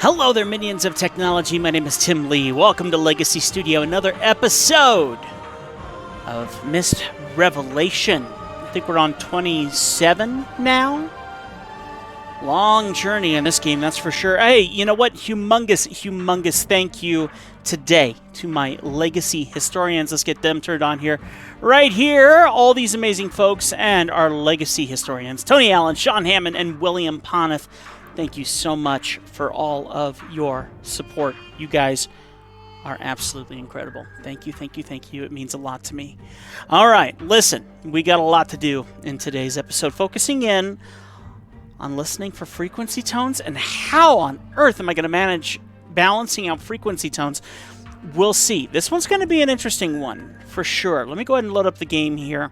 Hello there, minions of technology. My name is Tim Lee. Welcome to Legacy Studio, another episode of MYST Revelation. I think we're on 27 now. Long journey in this game, that's for sure. Hey, you know what? Humongous thank you today to my Legacy historians. Let's get them turned on here. Right here, all these amazing folks and our Legacy historians. Tony Allen, Sean Hammond, and William Poneth. Thank you so much for all of your support. You guys are absolutely incredible. Thank you, thank you, thank you. It means a lot to me. All right, listen, we got a lot to do in today's episode, focusing in on listening for frequency tones and how on earth am I going to manage balancing out frequency tones. We'll see. This one's going to be an interesting one for sure. Let me go ahead and load up the game here.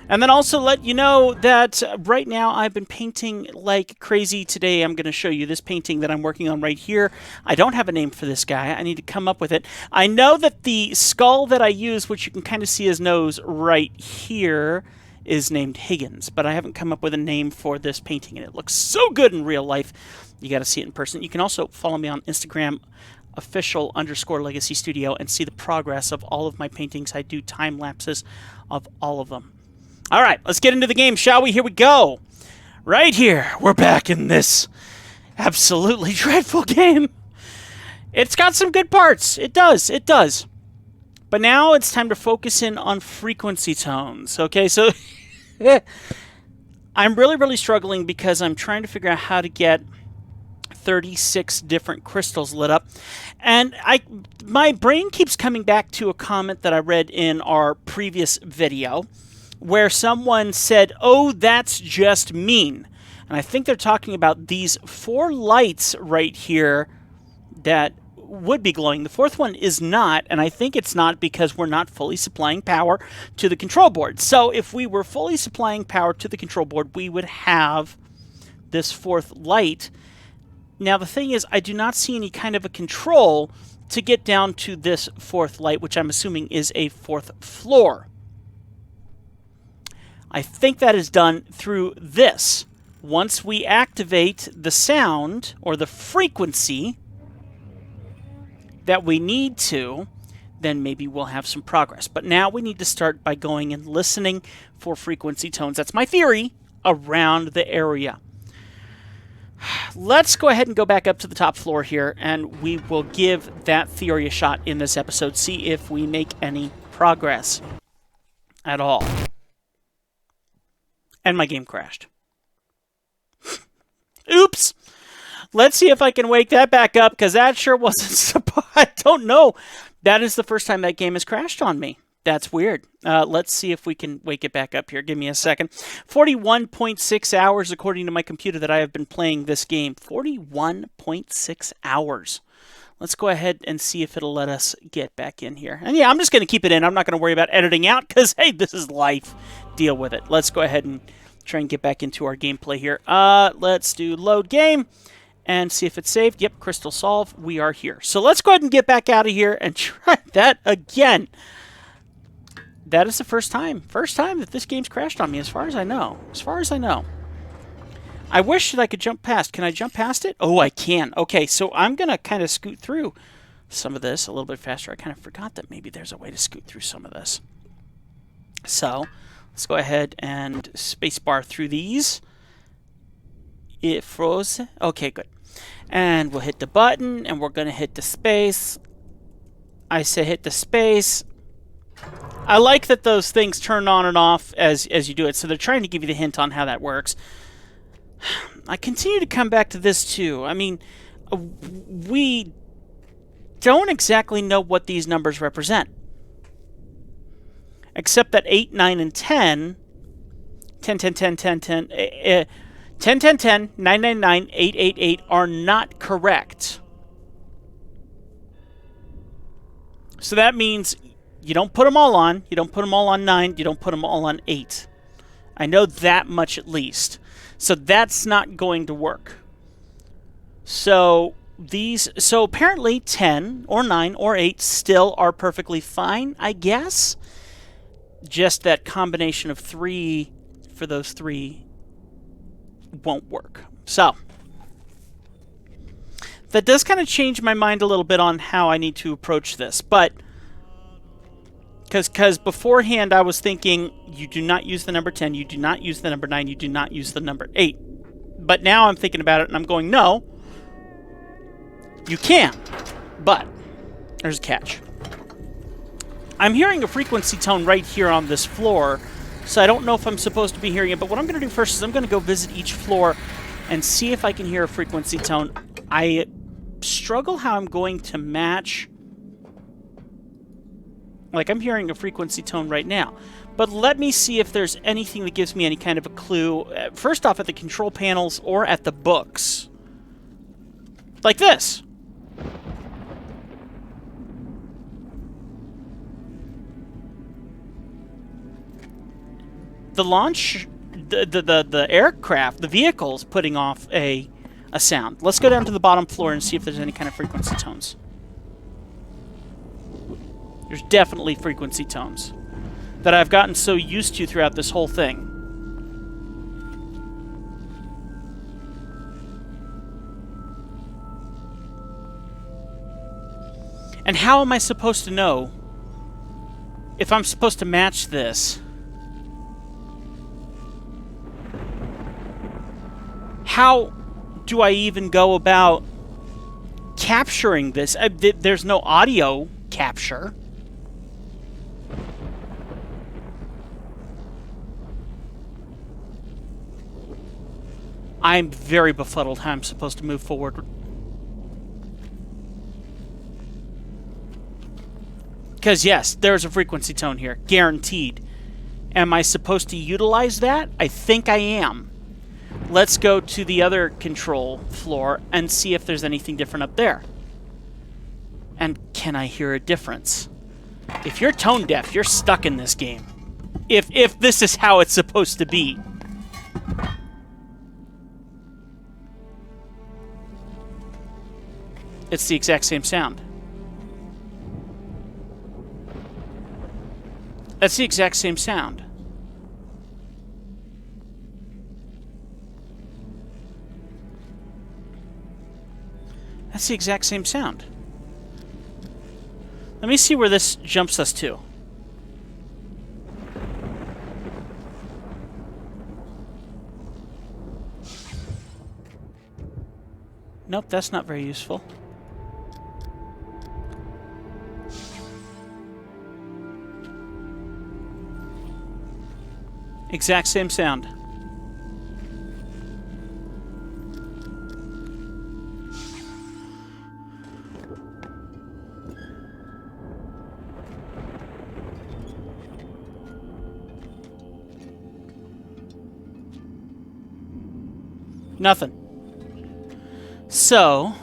And then also let you know that right now I've been painting like crazy. Today I'm going to show you this painting that I'm working on right here. I don't have a name for this guy. I need to come up with it. I know that the skull that I use, which you can kind of see his nose right here, is named Higgins. But I haven't come up with a name for this painting, and it looks so good in real life. You got to see it in person. You can also follow me on Instagram, official_Legacy Studio, and see the progress of all of my paintings. I do time lapses of all of them. All right, let's get into the game, shall we? Here we go. Right here, we're back in this absolutely dreadful game. It's got some good parts. It does. It does. But now it's time to focus in on frequency tones. Okay, so I'm really struggling because I'm trying to figure out how to get 36 different crystals lit up. And my brain keeps coming back to a comment that I read in our previous video, where someone said, "Oh, that's just mean." And I think they're talking about these 4 lights right here that would be glowing. The 4th one is not, and I think it's not because we're not fully supplying power to the control board. So if we were fully supplying power to the control board, we would have this 4th light. Now the thing is, I do not see any kind of a control to get down to this 4th light, which I'm assuming is a 4th floor. I think that is done through this. Once we activate the sound or the frequency that we need to, then maybe we'll have some progress. But now we need to start by going and listening for frequency tones. That's my theory around the area. Let's go ahead and go back up to the top floor here, and we will give that theory a shot in this episode, see if we make any progress at all. And my game crashed. Oops! Let's see if I can wake that back up, because that sure wasn't... I don't know. That is the first time that game has crashed on me. That's weird. Let's see if we can wake it back up here. Give me a second. 41.6 hours, according to my computer, that I have been playing this game. 41.6 hours. Let's go ahead and see if it'll let us get back in here. And yeah, I'm just going to keep it in. I'm not going to worry about editing out because, hey, this is life. Deal with it. Let's go ahead and try and get back into our gameplay here. Let's do load game and see if it's saved. Yep, crystal solve. We are here. So let's go ahead and get back out of here and try that again. That is the first time that this game's crashed on me, as far as I know. As far as I know. I wish that I could jump past. Can I jump past it? Oh, I can. Okay, so I'm going to kind of scoot through some of this a little bit faster. I kind of forgot that maybe there's a way to scoot through some of this. So let's go ahead and spacebar through these. It froze. Okay, good. And we'll hit the button, and we're going to hit the space. I say hit the space. I like that those things turn on and off as you do it. So they're trying to give you the hint on how that works. I continue to come back to this too. I mean, we don't exactly know what these numbers represent. Except that 8, 9, and 10, 10, 10, 10, 10, 10, 10, 10, 10, 9, 9, 9, 8, 8, 8 are not correct. So that means you don't put them all on. You don't put them all on 9. You don't put them all on 8. I know that much at least. So that's not going to work. So apparently 10 or 9 or 8 still are perfectly fine, I guess. Just that combination of 3 for those 3 won't work. So That does kind of change my mind a little bit on how I need to approach this, but because beforehand I was thinking you do not use the number 10, you do not use the number 9, you do not use the number 8. But now I'm thinking about it and I'm going, no, you can. But there's a catch. I'm hearing a frequency tone right here on this floor, so I don't know if I'm supposed to be hearing it, but what I'm going to do first is I'm going to go visit each floor and see if I can hear a frequency tone. I struggle how I'm going to match. Like, I'm hearing a frequency tone right now. But let me see if there's anything that gives me any kind of a clue. First off, at the control panels or at the books. Like this. The launch, the aircraft, the vehicle's putting off a sound. Let's go down to the bottom floor and see if there's any kind of frequency tones. There's definitely frequency tones that I've gotten so used to throughout this whole thing. And how am I supposed to know if I'm supposed to match this? How do I even go about capturing this? There's no audio capture. I'm very befuddled how I'm supposed to move forward. Because yes, there's a frequency tone here, guaranteed. Am I supposed to utilize that? I think I am. Let's go to the other control floor and see if there's anything different up there. And can I hear a difference? If you're tone deaf, you're stuck in this game. If this is how it's supposed to be. It's the exact same sound. That's the exact same sound. That's the exact same sound. Let me see where this jumps us to. Nope, that's not very useful. Exact same sound. Nothing. So,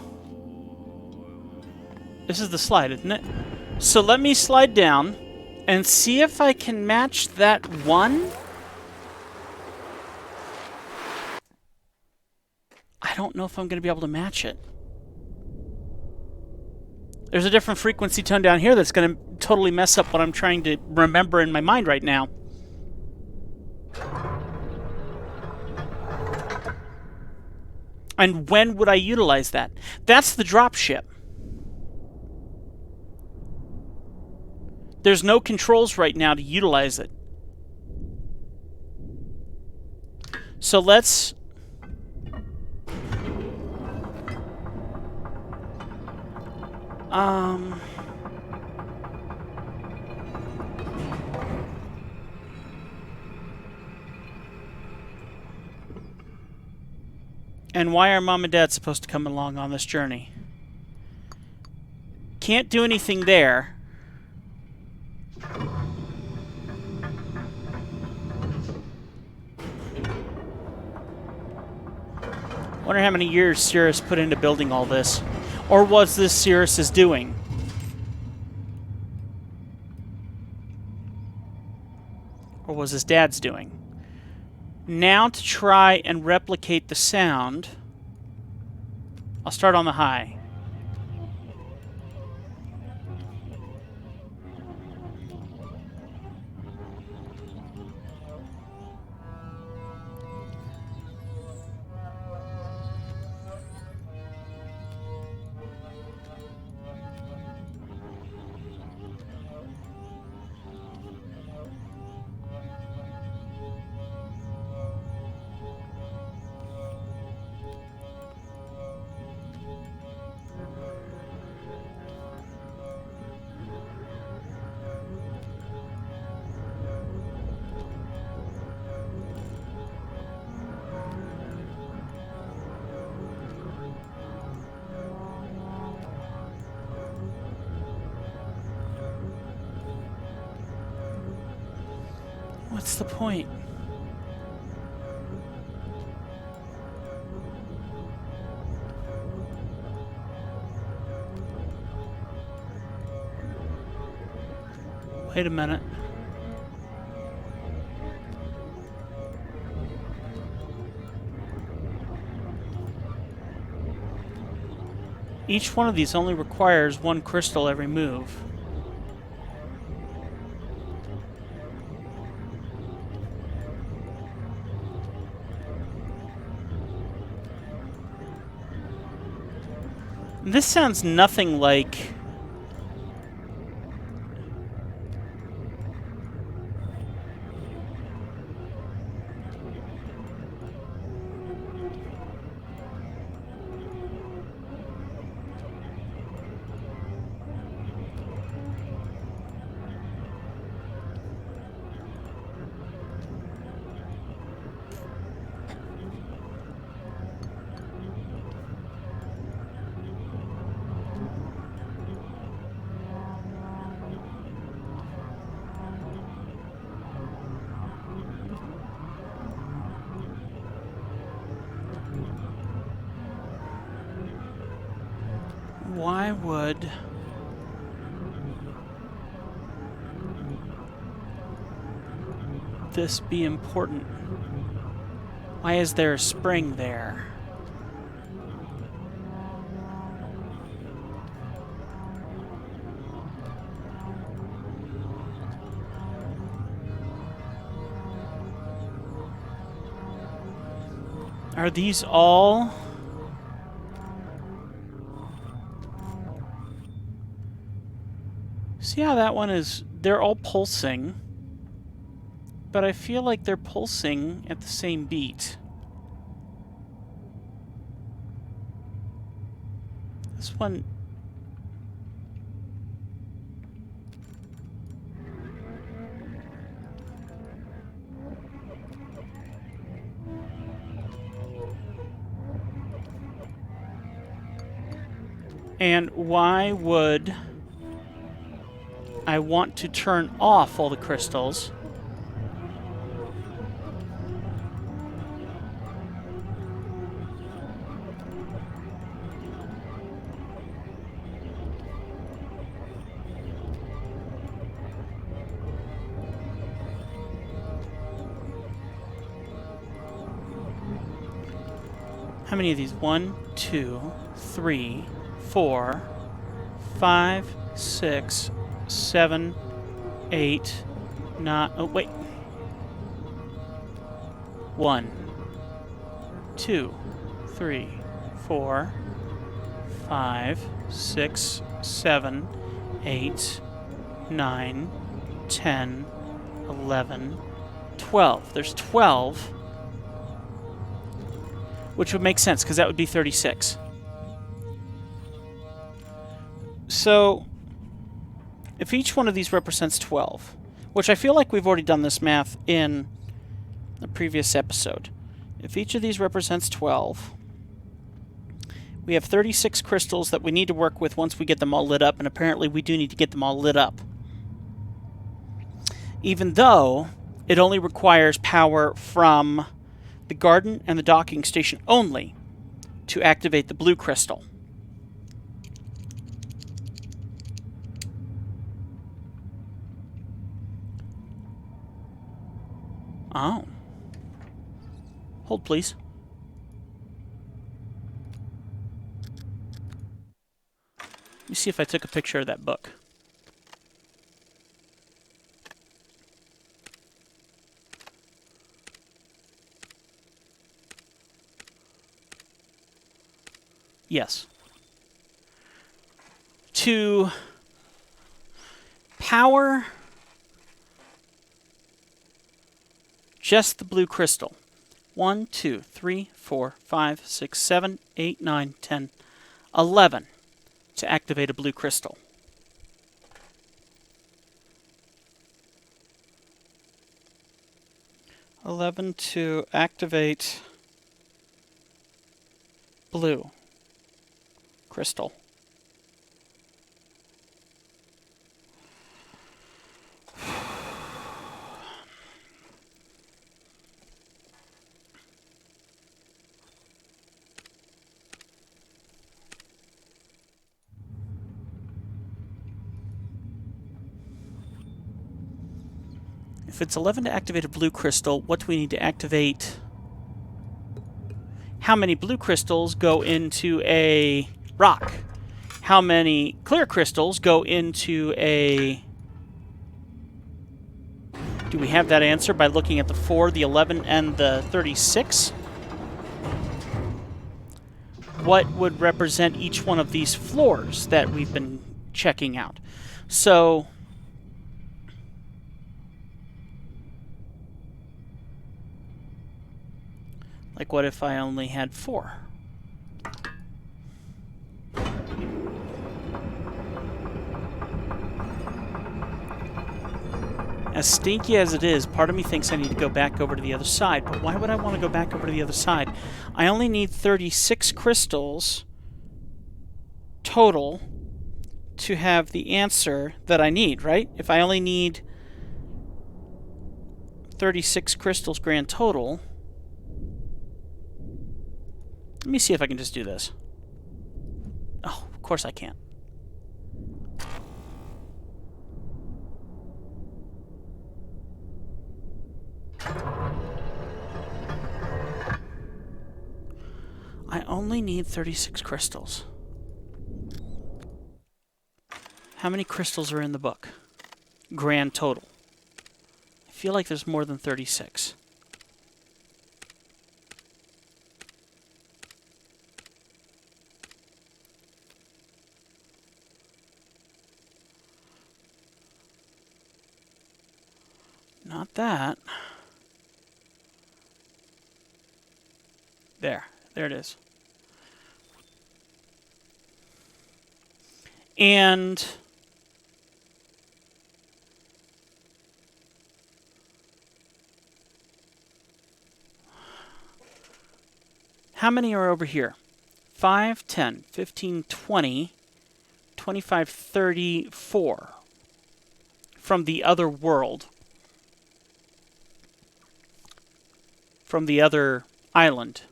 this is the slide, isn't it? So let me slide down and see if I can match that one. I don't know if I'm going to be able to match it. There's a different frequency tone down here that's going to totally mess up what I'm trying to remember in my mind right now. And when would I utilize that? That's the dropship. There's no controls right now to utilize it. So let's... And why are Mom and Dad supposed to come along on this journey? Can't do anything there. Wonder how many years Cirrus put into building all this. Or was this Cirrus's doing? Or was his dad's doing? Now to try and replicate the sound, I'll start on the high. What's the point? Wait a minute. Each one of these only requires one crystal every move. This sounds nothing like... Why would... this be important? Why is there a spring there? Are these all... See how that one is... They're all pulsing. But I feel like they're pulsing at the same beat. This one... And why would I want to turn off all the crystals? How many of these? 1, 2, 3, 4, 5, 6, 7, 8, 9... Oh, wait. 1, 2, 3, 4, 5, 6, 7, 8, 9, 10, 11, 12. There's 12. Which would make sense, because that would be 36. So, if each one of these represents 12, which I feel like we've already done this math in the previous episode. If each of these represents 12, we have 36 crystals that we need to work with once we get them all lit up, and apparently we do need to get them all lit up. Even though it only requires power from the garden and the docking station only to activate the blue crystal. Oh. Hold, please. Let me see if I took a picture of that book. Yes. To power just the blue crystal. 1, 2, 3, 4, 5, 6, 7, 8, 9, 10, 11 to activate a blue crystal. $11 to activate blue crystal. If it's 11 to activate a blue crystal, what do we need to activate? How many blue crystals go into a rock? How many clear crystals go into a... Do we have that answer by looking at the 4, the 11, and the 36? What would represent each one of these floors that we've been checking out? So... like, what if I only had 4? As stinky as it is, part of me thinks I need to go back over to the other side. But why would I want to go back over to the other side? I only need 36 crystals total to have the answer that I need, right? If I only need 36 crystals grand total... Let me see if I can just do this. Oh, of course I can't. I only need 36 crystals. How many crystals are in the book? Grand total. I feel like there's more than 36. Not that. There it is. And how many are over here? 5, 10, 15, 20, 25, 34 from the other world. From the other island.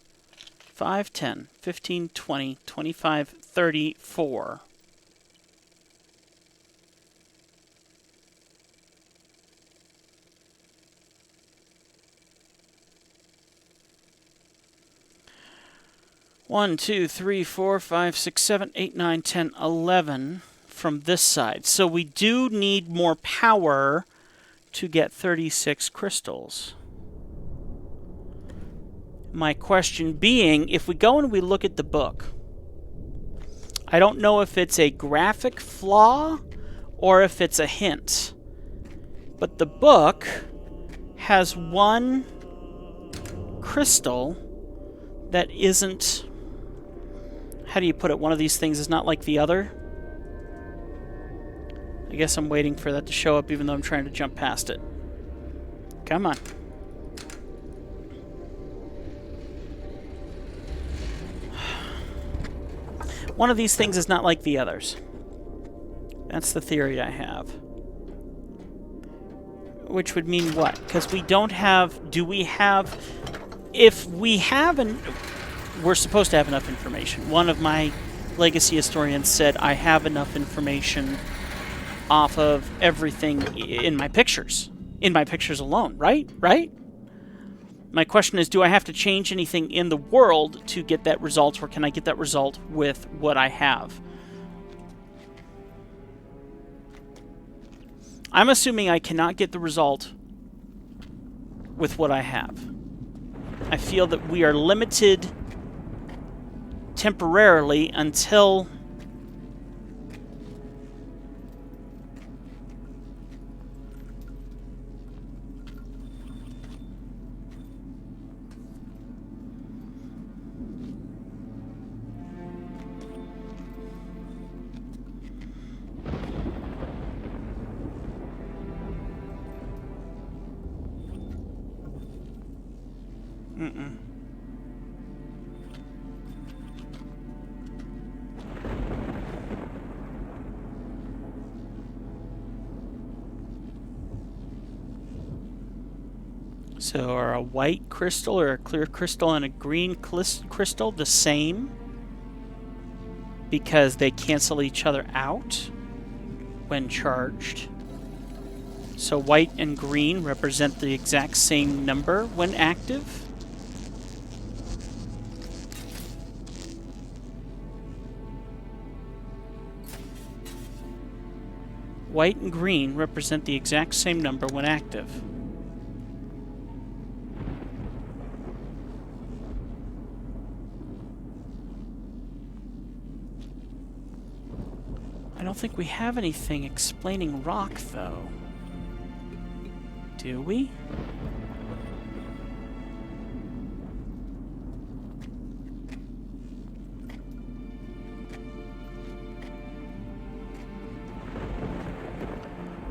5, 10, 15, 20, 25, 34. One, 2, 3, 4, 5, 6, 7, 8, 9, 10, 11 from this side. So we do need more power to get 36 crystals. My question being, if we go and we look at the book, I don't know if it's a graphic flaw or if it's a hint, but the book has one crystal that isn't, how do you put it, one of these things is not like the other. I guess I'm waiting for that to show up even though I'm trying to jump past it. Come on. One of these things is not like the others. That's the theory I have. Which would mean what? Because we don't have... Do we have... If we have... We're supposed to have enough information. One of my legacy historians said I have enough information off of everything in my pictures. In my pictures alone, right? Right? My question is, do I have to change anything in the world to get that result, or can I get that result with what I have? I'm assuming I cannot get the result with what I have. I feel that we are limited temporarily until... So are a white crystal or a clear crystal and a green crystal the same? Because they cancel each other out when charged. So white and green represent the exact same number when active. White and green represent the exact same number when active. I don't think we have anything explaining rock, though. Do we?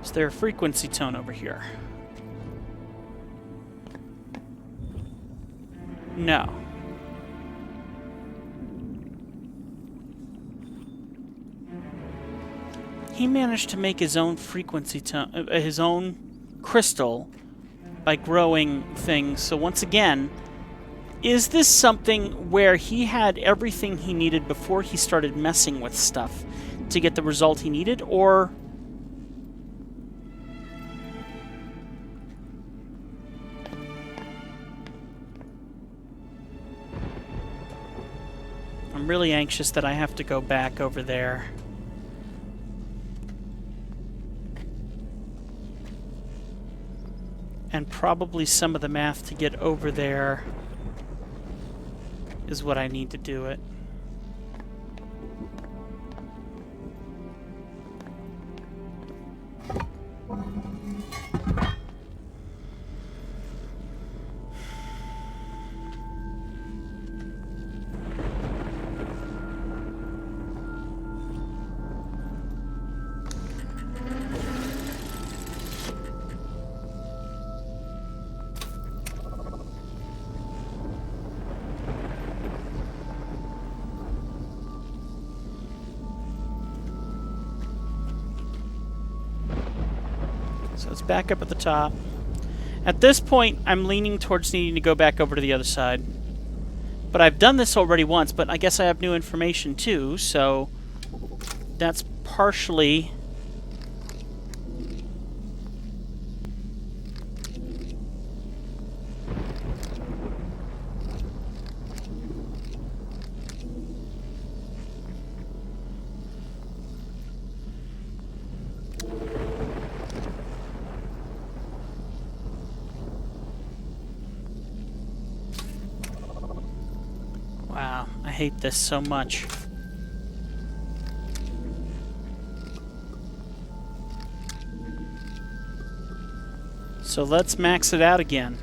Is there a frequency tone over here? No. He managed to make his own frequency tone, his own crystal by growing things. So once again, is this something where he had everything he needed before he started messing with stuff to get the result he needed, or... I'm really anxious that I have to go back over there. And probably some of the math to get over there is what I need to do it. So it's back up at the top. At this point, I'm leaning towards needing to go back over to the other side. But I've done this already once, but I guess I have new information too, so that's partially... Wow, I hate this so much. So let's max it out again.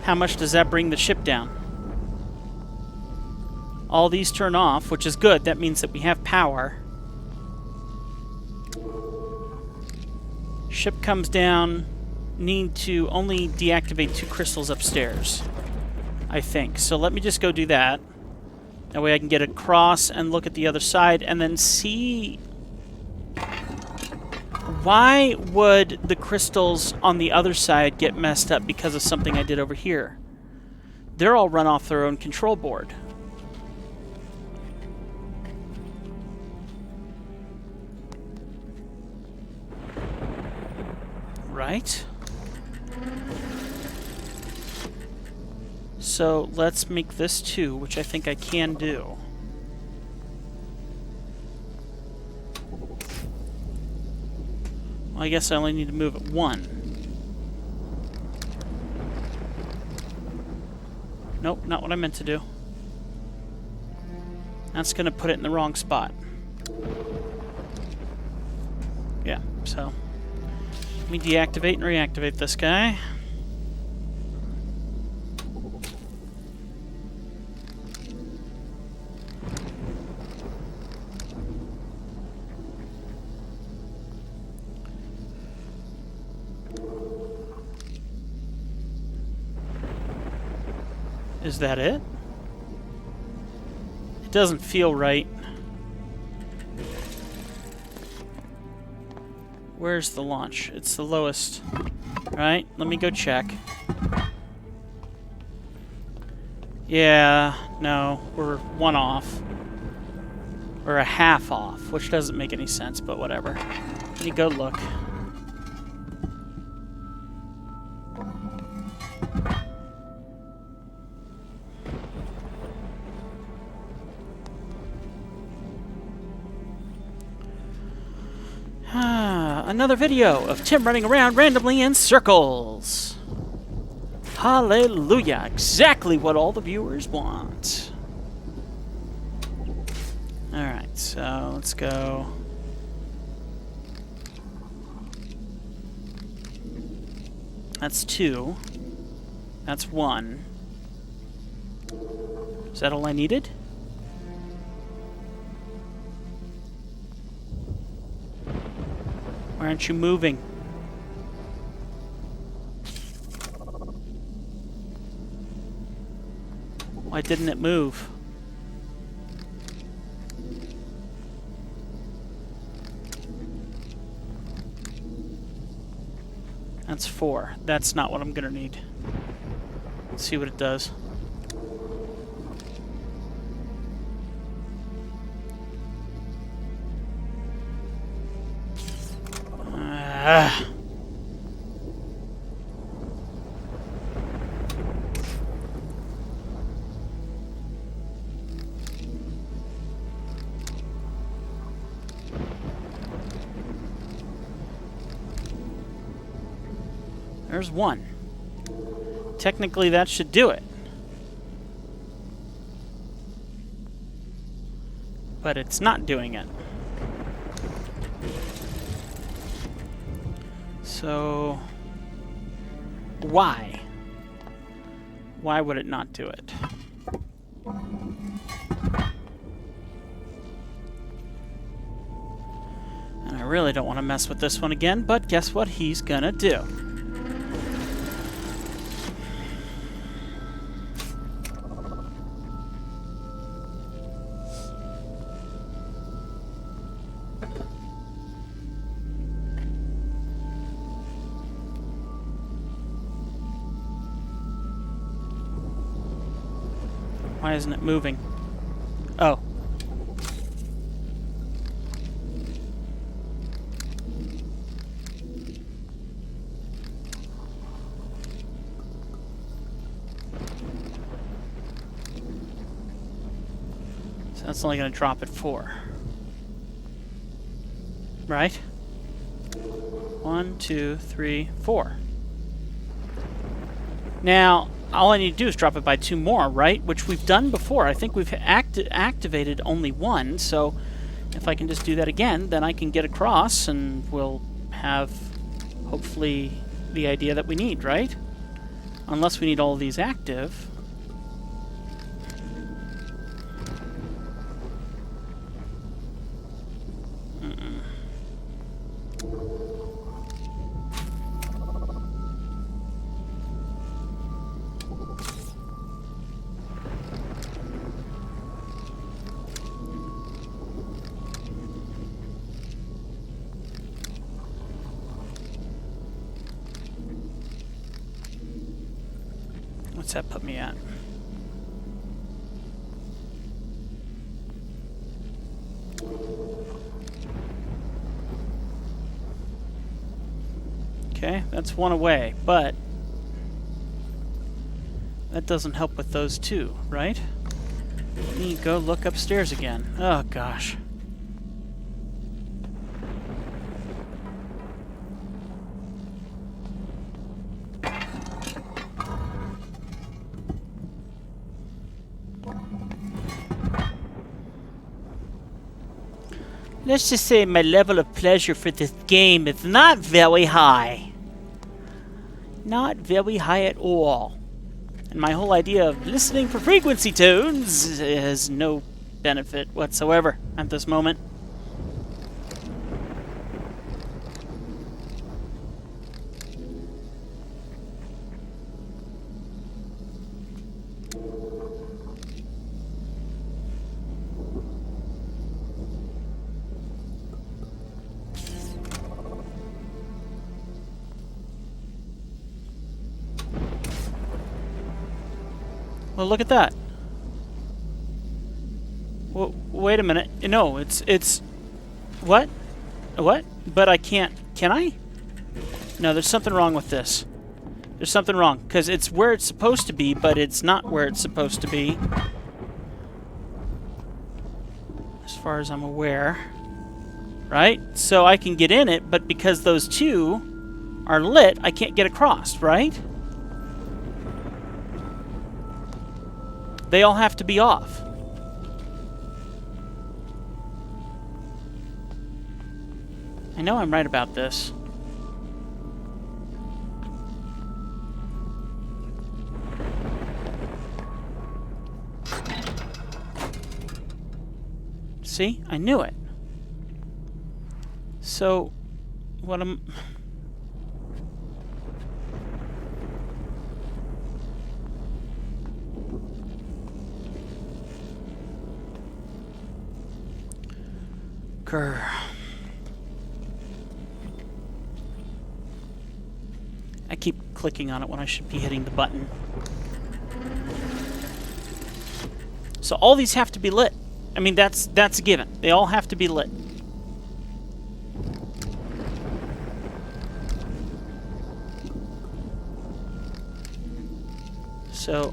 How much does that bring the ship down? All these turn off, which is good. That means that we have power. Ship comes down. Need to only deactivate 2 crystals upstairs, I think. So let me just go do that. That way I can get across and look at the other side and then see... Why would the crystals on the other side get messed up because of something I did over here? They're all run off their own control board. Right? So let's make this 2, which I think I can do. Well, I guess I only need to move it 1. Nope, not what I meant to do. That's going to put it in the wrong spot. Yeah, so let me deactivate and reactivate this guy. Is that it? It doesn't feel right. Where's the launch? It's the lowest. Right? Let me go check. Yeah, no, we're 1 off. Or a half off, which doesn't make any sense, but whatever. Let me go look. Another video of Tim running around randomly in circles. Hallelujah. Exactly what all the viewers want. Alright, so let's go. That's 2. That's 1. Is that all I needed? Why aren't you moving? Why didn't it move? That's 4. That's not what I'm gonna need. Let's see what it does. There's 1. Technically, that should do it. But it's not doing it. So, why? Why would it not do it? And I really don't want to mess with this one again, but guess what he's gonna do? Why isn't it moving? Oh. So that's only going to drop at 4. Right? 1, 2, 3, 4. Now, all I need to do is drop it by 2 more, right? Which we've done before. I think we've activated only 1, so if I can just do that again, then I can get across and we'll have, hopefully, the idea that we need, right? Unless we need all of these active. What's that put me at? Okay, that's 1 away, but that doesn't help with those 2, right? Let me go look upstairs again. Oh gosh. Let's just say my level of pleasure for this game is not very high. Not very high at all. And my whole idea of listening for frequency tones has no benefit whatsoever at this moment. Well, look at that. Wait a minute. No, it's... What? What? But I can't... Can I? No, there's something wrong with this. There's something wrong, because it's where it's supposed to be, but it's not where it's supposed to be. As far as I'm aware. Right? So I can get in it, but because those two are lit, I can't get across, right? They all have to be off. I know I'm right about this. See? I knew it. So, what am... Grr. I keep clicking on it when I should be hitting the button. So all these have to be lit. I mean, that's a given. They all have to be lit. So...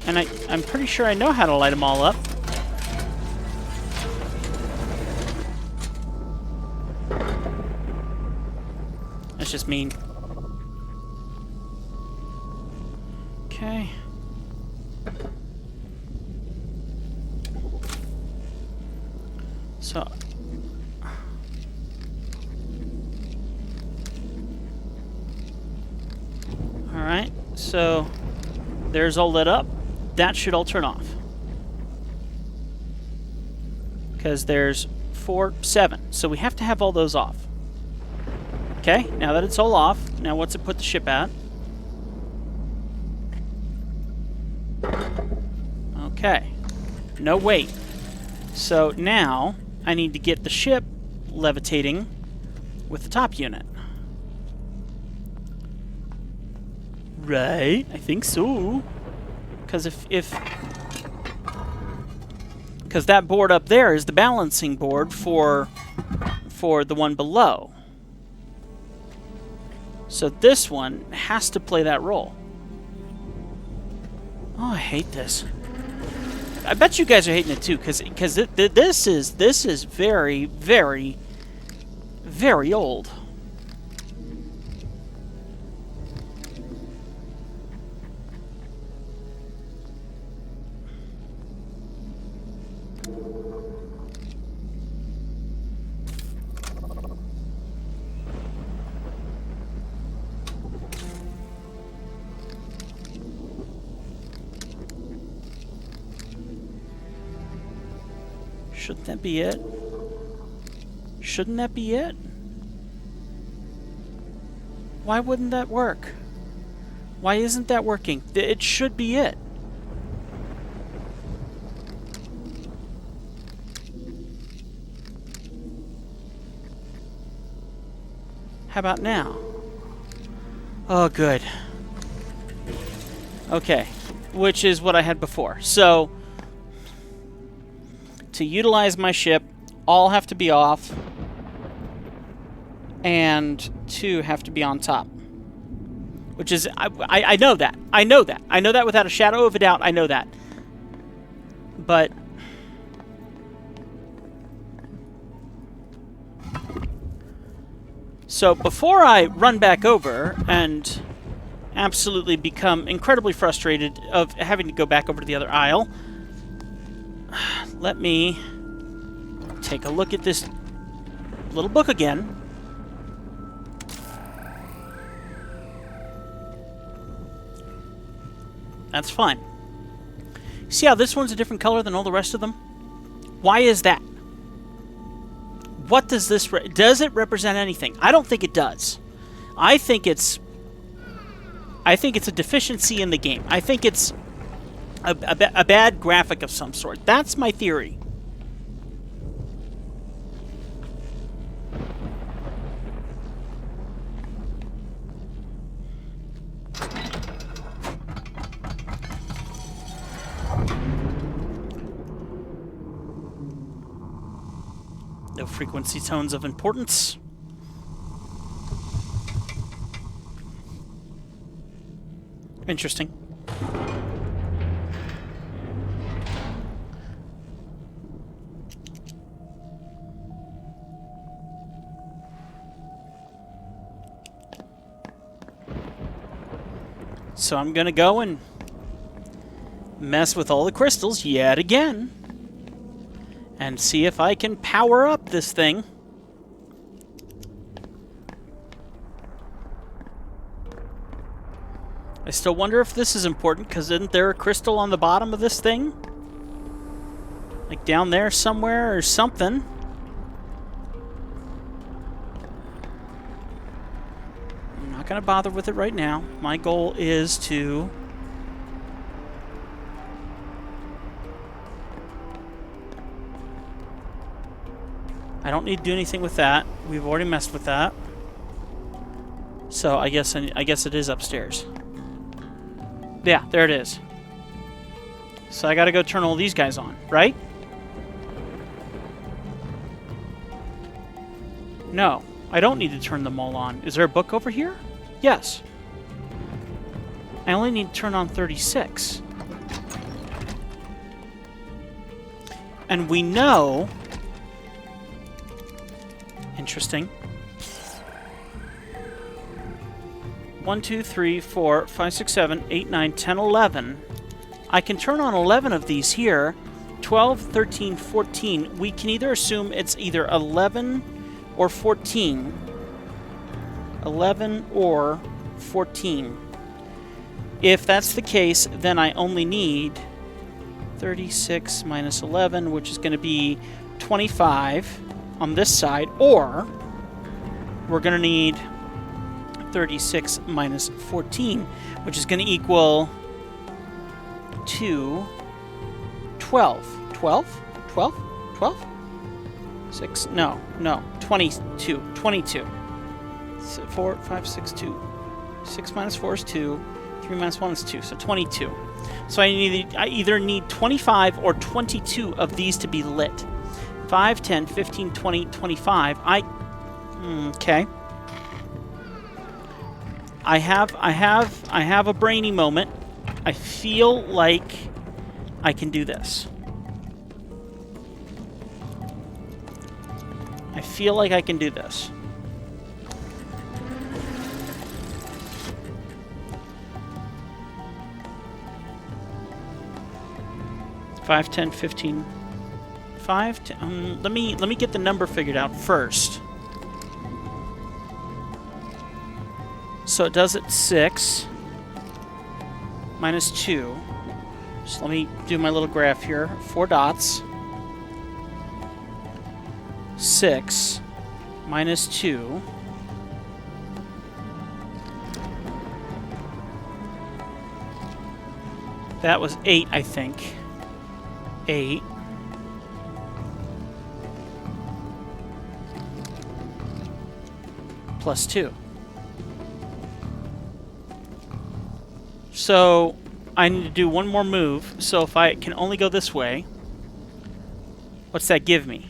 And I'm pretty sure I know how to light them all up. That's just mean. Okay. So... Alright, so there's all lit up. That should all turn off. Because there's 4, 7. So we have to have all those off. Okay, now that it's all off, now what's it put the ship at? Okay. No, wait. So now I need to get the ship levitating with the top unit. Right? I think so. Because because that board up there is the balancing board for the one below. So this one has to play that role. Oh, I hate this. I bet you guys are hating it too, because this is very, very, very old. Shouldn't that be it? Shouldn't that be it? Why wouldn't that work? Why isn't that working? It should be it. How about now? Oh, good. Okay, which is what I had before. So, to utilize my ship, all have to be off, and 2 have to be on top. Which is, I know that. I know that. I know that without a shadow of a doubt. I know that. But... So, before I run back over and absolutely become incredibly frustrated of having to go back over to the other aisle, let me take a look at this little book again. That's fine. See how this one's a different color than all the rest of them? Why is that? What does this... does it represent anything? I don't think it does. I think it's a deficiency in the game. I think it's a bad graphic of some sort. That's my theory. No frequency tones of importance. Interesting. So I'm gonna go and mess with all the crystals yet again and see if I can power up this thing. I still wonder if this is important, because isn't there a crystal on the bottom of this thing? Like down there somewhere or something. I'm not going to bother with it right now. My goal is to... I don't need to do anything with that. We've already messed with that. So I guess it is upstairs. Yeah, there it is. So I gotta go turn all these guys on, right? No, I don't need to turn them all on. Is there a book over here? Yes. I only need to turn on 36. And we know... Interesting. 1, 2, 3, 4, 5, 6, 7, 8, 9, 10, 11. I can turn on 11 of these here. 12, 13, 14. We can either assume it's either 11 or 14. 11 or 14. If that's the case, then I only need 36 minus 11, which is going to be 25 on this side, or we're going to need 36 minus 14, which is going to equal 12. 12? 12? 12? 6? No. 22. 22. So 4, 5, 6, 2. 6 minus 4 is 2. 3 minus 1 is 2. So 22. So I either need 25 or 22 of these to be lit. 5, 10, 15, 20, 25. Okay. I have a brainy moment. I feel like I can do this. I feel like I can do this. Five, 10, 15. 5, 10, let me get the number figured out first. So it does it 6 minus 2. So let me do my little graph here. 4 dots. 6 minus 2. That was 8, I think. 8. Plus 2. So I need to do one more move. So if I can only go this way, what's that give me?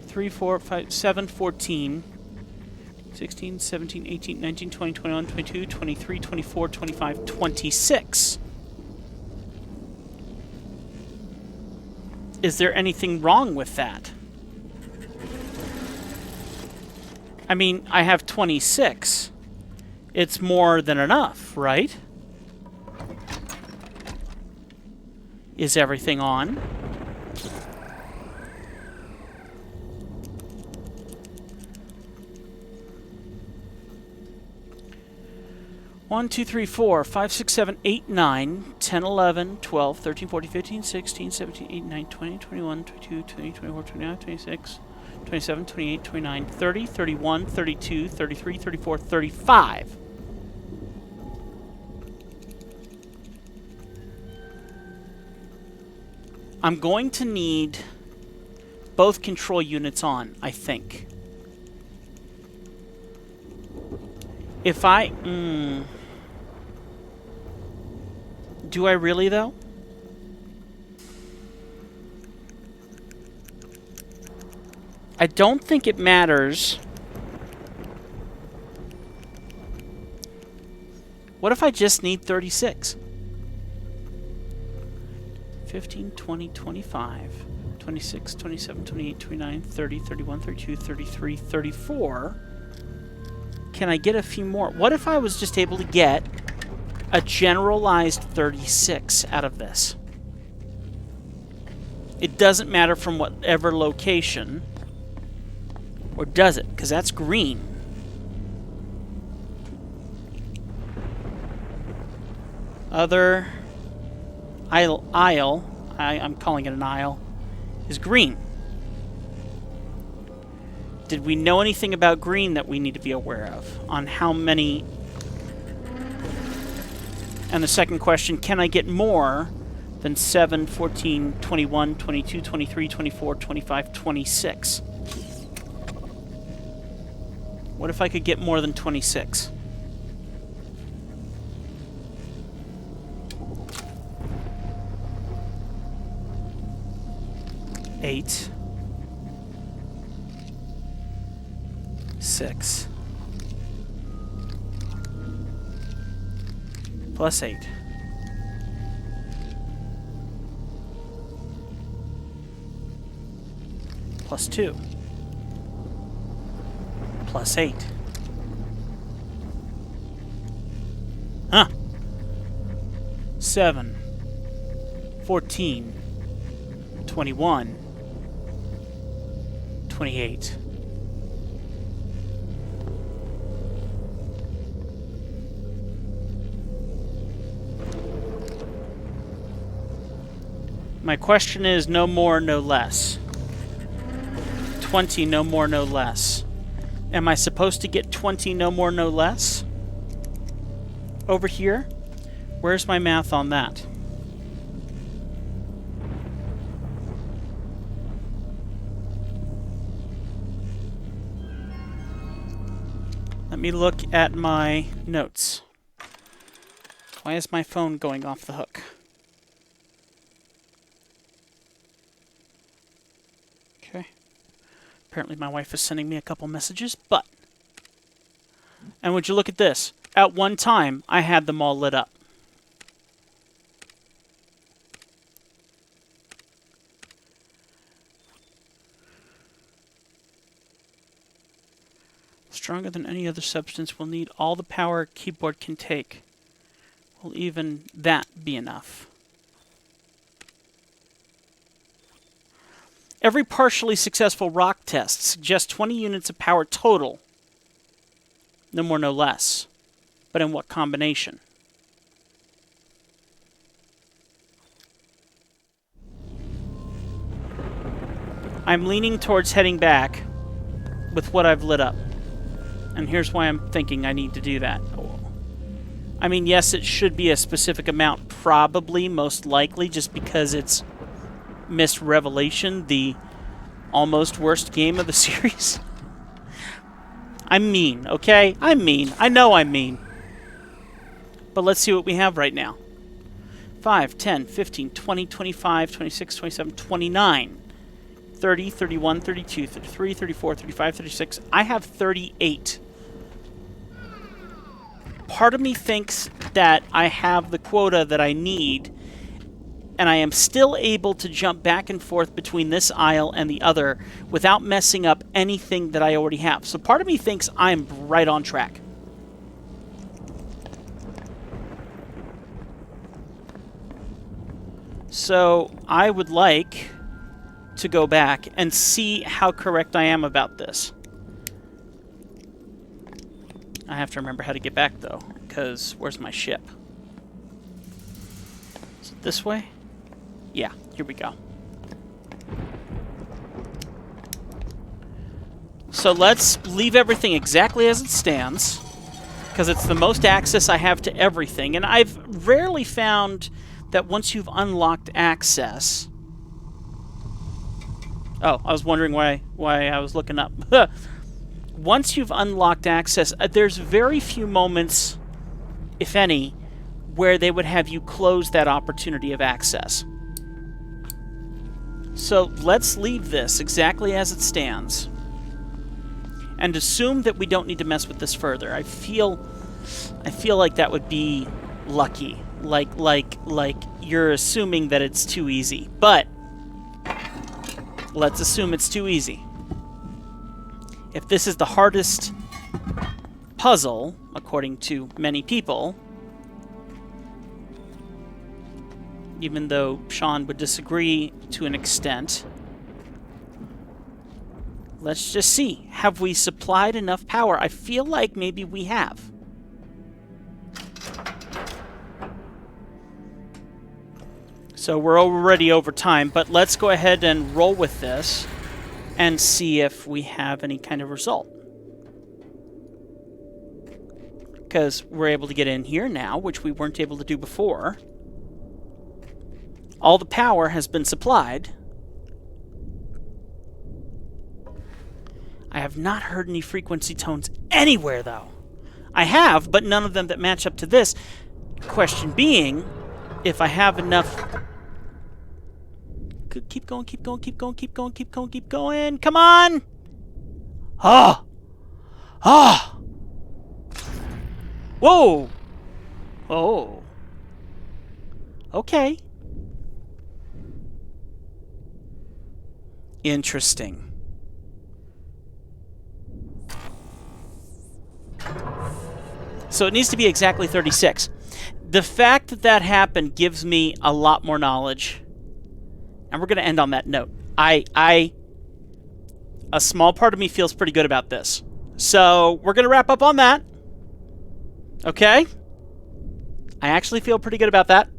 3, 4, 5, 7, 14, 16, 17, 18, 19, 20, 21, 22, 23, 24, 25, 26. Is there anything wrong with that? I mean, I have 26. It's more than enough, right? Is everything on? One, 2, 3, 4, 5, 6, 7, 8, 9, 10, 11, 12, 13, 14, 15, 16, 17, 18, 19, 20, 21, 22, 23, 24, 25, 26, 27, 28, 29, 30, 31, 32, 33, 34, 35. I'm going to need both control units on, I think. If I... Do I really, though? I don't think it matters. What if I just need 36? 15, 20, 25, 26, 27, 28, 29, 30, 31, 32, 33, 34. Can I get a few more? What if I was just able to get a generalized 36 out of this? It doesn't matter from whatever location. Or does it? Because that's green. Other aisle, I'm calling it an aisle, is green. Did we know anything about green that we need to be aware of? On how many... And the second question, can I get more than 7, 14, 21, 22, 23, 24, 25, 26? What if I could get more than 26? Eight. 6. Plus 8. Plus 2. Plus 8. Huh. 7. 14. 21. 28. My question is no more, no less. 20, no more, no less. Am I supposed to get 20, no more, no less? Over here? Where's my math on that? Let me look at my notes. Why is my phone going off the hook? Okay. Apparently my wife is sending me a couple messages, but... And would you look at this? At one time, I had them all lit up. Stronger than any other substance, will need all the power a keyboard can take. Will even that be enough? Every partially successful rock test suggests 20 units of power total. No more, no less. But in what combination? I'm leaning towards heading back with what I've lit up. And here's why I'm thinking I need to do that. I mean, yes, it should be a specific amount, probably, most likely, just because it's MYST Revelation, the almost worst game of the series. I'm mean, okay? I'm mean. I know I'm mean. But let's see what we have right now. 5, 10, 15, 20, 25, 26, 27, 29, 30, 31, 32, 33, 34, 35, 36. I have 38. Part of me thinks that I have the quota that I need, and I am still able to jump back and forth between this aisle and the other without messing up anything that I already have. So part of me thinks I'm right on track. So I would like to go back and see how correct I am about this. I have to remember how to get back, though, because where's my ship? Is it this way? Yeah, here we go. So let's leave everything exactly as it stands, because it's the most access I have to everything, and I've rarely found that once you've unlocked access... Oh, I was wondering why I was looking up. Once you've unlocked access, there's very few moments, if any, where they would have you close that opportunity of access. So let's leave this exactly as it stands and assume that we don't need to mess with this further. I feel like that would be lucky. Like you're assuming that it's too easy. But let's assume it's too easy. If this is the hardest puzzle, according to many people, even though Sean would disagree to an extent, let's just see. Have we supplied enough power? I feel like maybe we have. So we're already over time, but let's go ahead and roll with this and see if we have any kind of result. Because we're able to get in here now, which we weren't able to do before. All the power has been supplied. I have not heard any frequency tones anywhere, though. I have, but none of them that match up to this. Question being, if I have enough... Keep going, keep going, keep going, keep going, keep going, keep going. Come on! Ah! Ah! Whoa! Oh. Okay. Interesting. So it needs to be exactly 36. The fact that that happened gives me a lot more knowledge. And we're going to end on that note. A small part of me feels pretty good about this. So we're going to wrap up on that. Okay? I actually feel pretty good about that.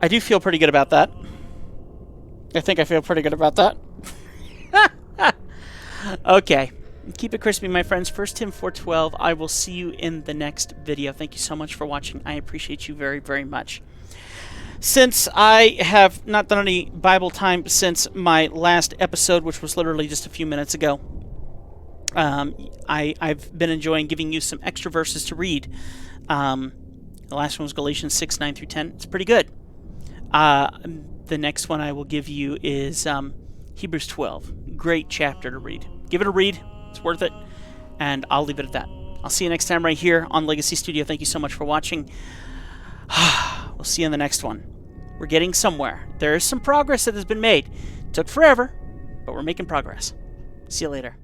I do feel pretty good about that. I think I feel pretty good about that. Okay. Keep it crispy, my friends. First Tim 412. I will see you in the next video. Thank you so much for watching. I appreciate you very, very much. Since I have not done any Bible time since my last episode, which was literally just a few minutes ago, I've been enjoying giving you some extra verses to read. The last one was Galatians 6, 9 through 10. It's pretty good. The next one I will give you is Hebrews 12. Great chapter to read. Give it a read. It's worth it. And I'll leave it at that. I'll see you next time right here on Legacy Studio. Thank you so much for watching. We'll see you in the next one. We're getting somewhere. There is some progress that has been made. It took forever, but we're making progress. See you later.